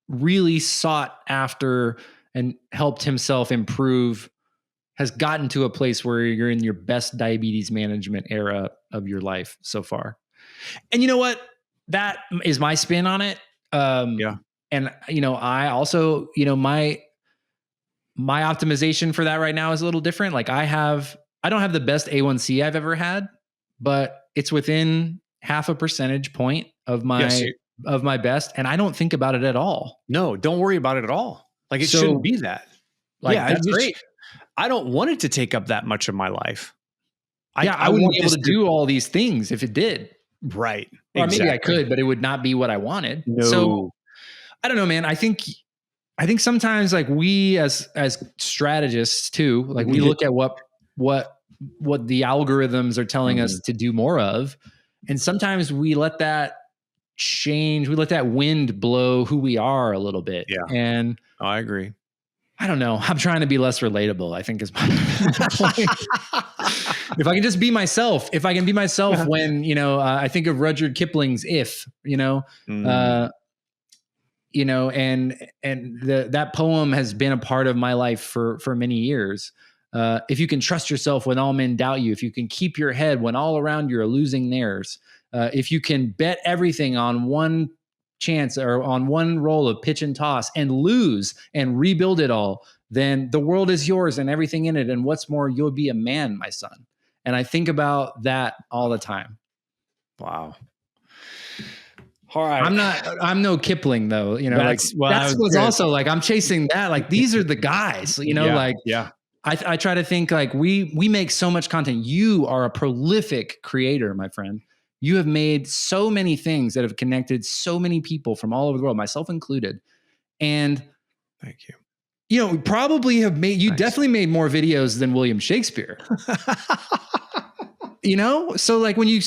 S2: really sought after and helped himself improve has gotten to a place where you're in your best diabetes management era of your life so far. And you know what? That is my spin on it. And, I also, my optimization for that right now is a little different. Like I don't have the best A1C I've ever had, but it's within half a percentage point of my best. And I don't think about it at all.
S1: No, don't worry about it at all. Like it shouldn't be that.
S2: Like, that's great.
S1: I don't want it to take up that much of my life.
S2: I wouldn't be able to do all these things if it did.
S1: Right.
S2: Or maybe I could, but it would not be what I wanted.
S1: No.
S2: So I don't know, man. I think sometimes like we as strategists too, like we look at what the algorithms are telling us to do more of. And sometimes we let that change. We let that wind blow who we are a little bit.
S1: Yeah.
S2: And
S1: I agree.
S2: I don't know. I'm trying to be less relatable, I think is my point. If I can just be myself, if I can be myself when, I think of Rudyard Kipling's If,
S1: Mm,
S2: and that poem has been a part of my life for many years. If you can trust yourself when all men doubt you, if you can keep your head when all around you are losing theirs, if you can bet everything on one chance or on one roll of pitch and toss and lose and rebuild it all, then the world is yours and everything in it. And what's more, you'll be a man, my son. And I think about that all the time.
S1: wow. All right.
S2: I'm no Kipling though, that's what's also like, I'm chasing that. Like, these are the guys,
S1: Yeah.
S2: I try to think like we make so much content. You are a prolific creator, my friend. You have made so many things that have connected so many people from all over the world, myself included. And
S1: Thank you.
S2: Probably have made, you
S1: Nice.
S2: definitely made more videos than William Shakespeare. So like when you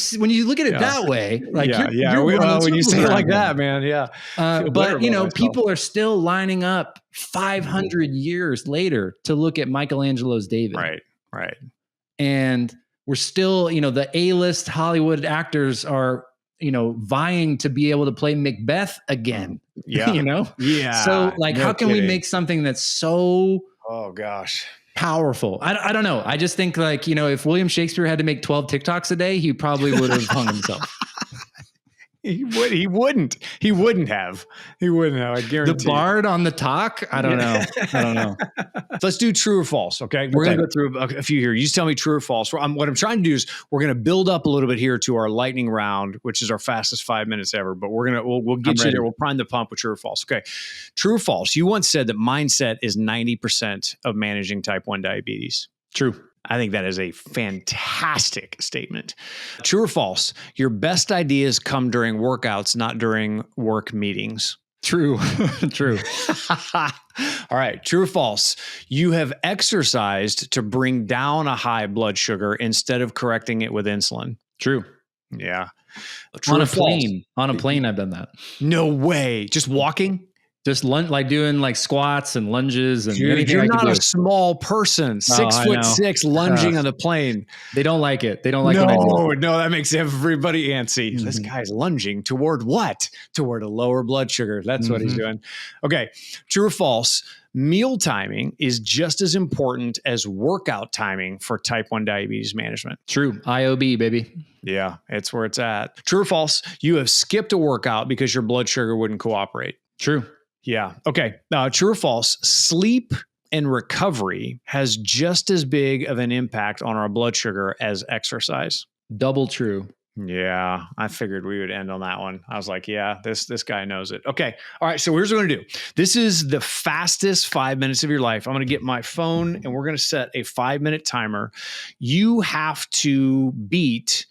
S2: look at it that way, like you're
S1: when you say it like that, man, yeah.
S2: But people are still lining up 500 years later to look at Michelangelo's David.
S1: Right.
S2: And we're still, the A-list Hollywood actors are, vying to be able to play Macbeth again.
S1: Yeah. Yeah.
S2: So like, how can we make something that's so,
S1: oh gosh,
S2: powerful? I don't know. I just think like, if William Shakespeare had to make 12 TikToks a day, he probably would have hung himself.
S1: He wouldn't have. I guarantee.
S2: The bard on the talk? I don't know.
S1: Let's do true or false. Okay. We're going to go through a few here. You just tell me true or false. What I'm trying to do is we're going to build up a little bit here to our lightning round, which is our fastest 5 minutes ever, but we'll get you there. We'll prime the pump with true or false. Okay. True or false. You once said that mindset is 90% of managing type 1 diabetes.
S2: True.
S1: I think that is a fantastic statement. True or false? Your best ideas come during workouts, not during work meetings.
S2: True. True.
S1: All right. True or false? You have exercised to bring down a high blood sugar instead of correcting it with insulin.
S2: True.
S1: Yeah.
S2: True on a plane. On a plane, I've done that.
S1: No way. Just walking?
S2: Just like doing like squats and lunges and
S1: dude, you're not a small person. 6'6", lunging on the plane.
S2: They don't like it. They don't like when I do it.
S1: No, that makes everybody antsy. Mm-hmm. This guy's lunging toward what? Toward a lower blood sugar. That's what he's doing. Okay. True or false? Meal timing is just as important as workout timing for type 1 diabetes management.
S2: True. IOB, baby.
S1: Yeah, it's where it's at. True or false? You have skipped a workout because your blood sugar wouldn't cooperate.
S2: True.
S1: Yeah. Okay. True or false? Sleep and recovery has just as big of an impact on our blood sugar as exercise.
S2: Double true.
S1: Yeah, I figured we would end on that one. I was like, yeah, this guy knows it. Okay. All right. So here's what we're going to do. This is the fastest 5 minutes of your life. I'm going to get my phone and we're going to set a 5-minute timer. You have to beat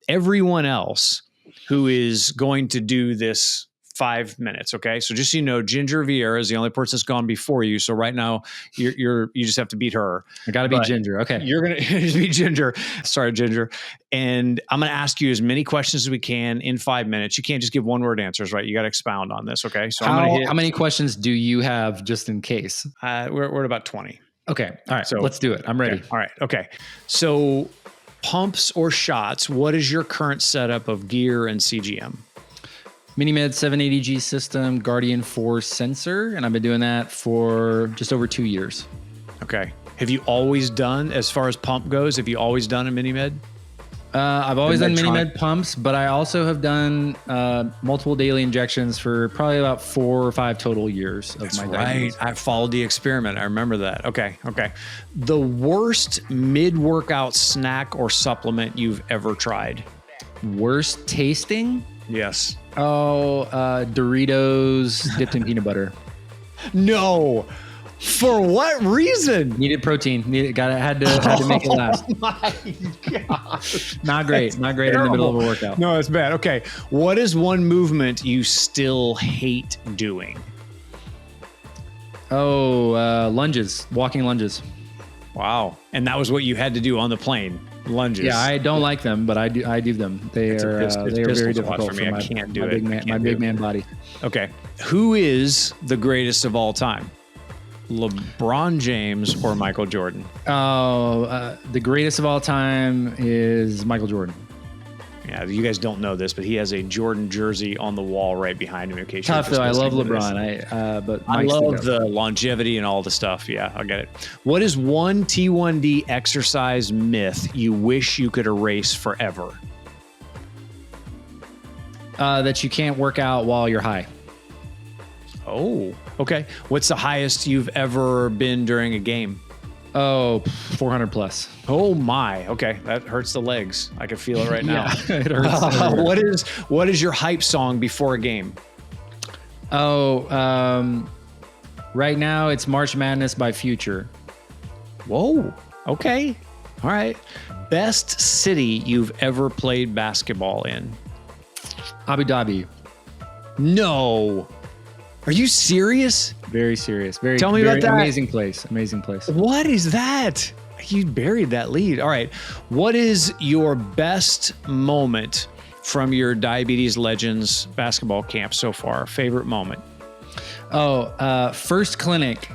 S1: everyone else who is going to do this 5 minutes. Okay. So just so you know, Ginger Vieira is the only person that's gone before you. So right now you just have to beat her.
S2: I got to beat Ginger. Okay.
S1: You're going to beat Ginger. Sorry, Ginger. And I'm going to ask you as many questions as we can in 5 minutes. You can't just give one word answers, right? You got to expound on this. Okay. So
S2: how many questions do you have just in case?
S1: We're at about 20.
S2: Okay. All right. So let's do it. I'm ready.
S1: Okay. All right. Okay. So pumps or shots, what is your current setup of gear and CGM?
S2: MiniMed 780G system, Guardian 4 sensor, and I've been doing that for just over 2 years.
S1: Okay. Have you always done, as far as pump goes, have you always done a MiniMed?
S2: I've always done MiniMed pumps, but I also have done multiple daily injections for probably about 4 or 5 total years of my diabetes.
S1: I followed the experiment. I remember that. Okay. The worst mid-workout snack or supplement you've ever tried?
S2: Worst tasting?
S1: Yes.
S2: Oh, Doritos dipped in peanut butter.
S1: No. For what reason?
S2: Needed protein. Had to make it last.
S1: Oh my gosh.
S2: Not great. Not great in the middle of a workout.
S1: No, it's bad. Okay. What is one movement you still hate doing?
S2: Oh, lunges. Walking lunges.
S1: Wow. And that was what you had to do on the plane. Lunges.
S2: Yeah, I don't like them, but I do them. They are very difficult
S1: for me. I can't do
S2: my big man body.
S1: Okay. Who is the greatest of all time? LeBron James or Michael Jordan?
S2: Oh, the greatest of all time is Michael Jordan.
S1: Yeah, you guys don't know this, but he has a Jordan jersey on the wall right behind him. In case
S2: Tough
S1: you're
S2: though. I love
S1: listening to this.
S2: LeBron. But
S1: I
S2: Mike's
S1: love the longevity and all the stuff. Yeah, I get it. What is one T1D exercise myth you wish you could erase forever?
S2: That you can't work out while you're high.
S1: Oh, okay. What's the highest you've ever been during a game?
S2: Oh, 400 plus.
S1: Oh my. Okay, that hurts the legs. I can feel it right now.
S2: Yeah, it hurts.
S1: What is your hype song before a game?
S2: Oh, right now it's March Madness by Future.
S1: Whoa. Okay. All right. Best city you've ever played basketball in?
S2: Abu Dhabi.
S1: No. Are you serious?
S2: Very serious.
S1: Tell me about that.
S2: Amazing place. Amazing place.
S1: What is that? You buried that lead. All right. What is your best moment from your Diabetes Legends basketball camp so far? Favorite moment?
S2: Oh, first clinic.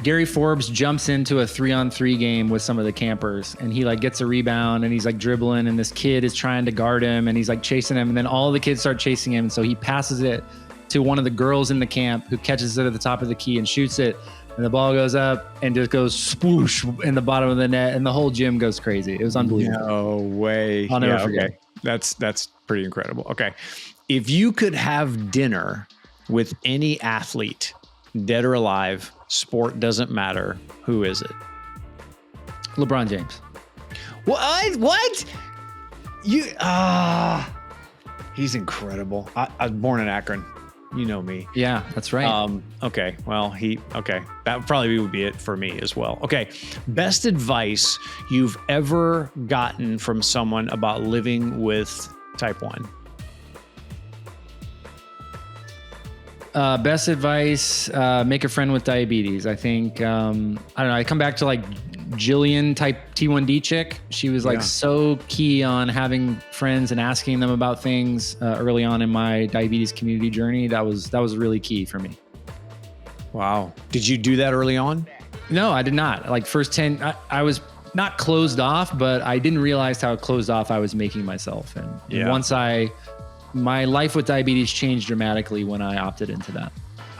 S2: Gary Forbes jumps into a 3-on-3 game with some of the campers, and he like gets a rebound and he's like dribbling, and this kid is trying to guard him and he's like chasing him, and then all the kids start chasing him. So he passes it to one of the girls in the camp, who catches it at the top of the key and shoots it, and the ball goes up and just goes swoosh in the bottom of the net, and the whole gym goes crazy. It was unbelievable.
S1: No way.
S2: I'll never forget.
S1: Okay. That's pretty incredible. Okay. If you could have dinner with any athlete, dead or alive, sport doesn't matter, who is it?
S2: LeBron James.
S1: What? He's incredible. I was born in Akron. You know me.
S2: Yeah, that's right.
S1: Okay. Well, that probably would be it for me as well. Okay. Best advice you've ever gotten from someone about living with type 1?
S2: Best advice, make a friend with diabetes. I think, I don't know, I come back to like Jillian type T1D chick. She was like so key on having friends and asking them about things early on in my diabetes community journey. That was really key for me. Wow.
S1: Did you do that early on?
S2: No, I did not. Like first 10, I was not closed off, but I didn't realize how closed off I was making myself. And once my life with diabetes changed dramatically when I opted into that.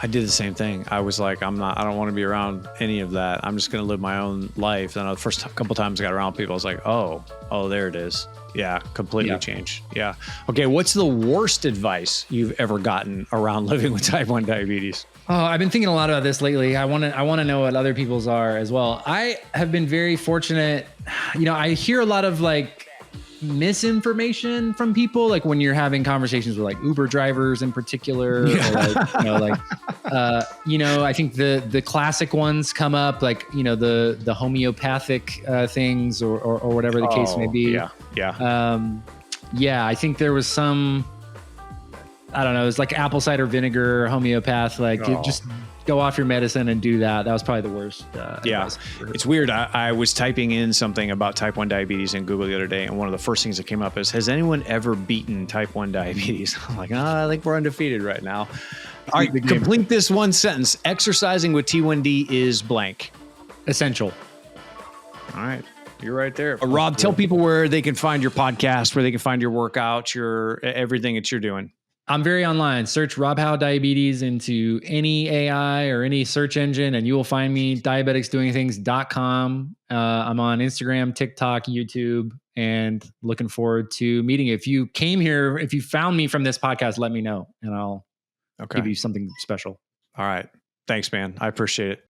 S1: I did the same thing. I was like, I don't want to be around any of that. I'm just going to live my own life. And the first couple times I got around people, I was like, oh, there it is. Yeah, completely changed. Yeah. Okay, what's the worst advice you've ever gotten around living with type 1 diabetes?
S2: Oh, I've been thinking a lot about this lately. I want to know what other people's are as well. I have been very fortunate. I hear a lot of like misinformation from people, like when you're having conversations with like Uber drivers in particular, or like, I think the classic ones come up, like, the homeopathic things or whatever the case may be. I think there was some, I don't know, it was like apple cider vinegar, homeopath, just go off your medicine and do that. That was probably the worst.
S1: It's weird. I was typing in something about type 1 diabetes in Google the other day, and one of the first things that came up is, has anyone ever beaten type 1 diabetes? I'm like, I think we're undefeated right now. All right, complete this one sentence. Exercising with T1D is blank.
S2: Essential.
S1: All right. You're right there. Rob, tell people where they can find your podcast, where they can find your workouts, your everything that you're doing.
S2: I'm very online. Search Rob Howe Diabetes into any AI or any search engine, and you will find me. Diabeticsdoingthings.com. I'm on Instagram, TikTok, YouTube, and looking forward to meeting you. If you came here, if you found me from this podcast, let me know, and I'll give you something special.
S1: All right. Thanks, man. I appreciate it.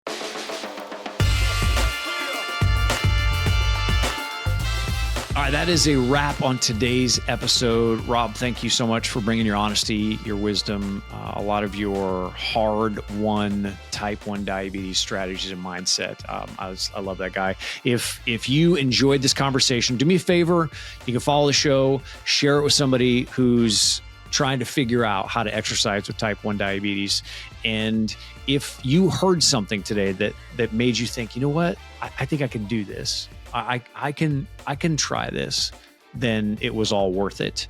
S1: All right, that is a wrap on today's episode. Rob, thank you so much for bringing your honesty, your wisdom, a lot of your hard-won type 1 diabetes strategies and mindset. I love that guy. If you enjoyed this conversation, do me a favor. You can follow the show, share it with somebody who's trying to figure out how to exercise with type 1 diabetes. And if you heard something today that made you think, you know what, I think I can do this. I can try this, then it was all worth it.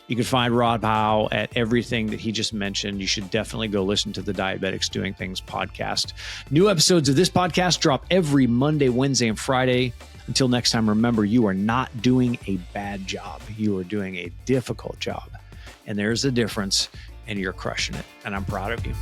S1: You can find Rob Howe at everything that he just mentioned. You should definitely go listen to the Diabetics Doing Things podcast. New episodes of this podcast drop every Monday, Wednesday, and Friday. Until next time, remember, you are not doing a bad job. You are doing a difficult job. And there's a difference, and you're crushing it. And I'm proud of you.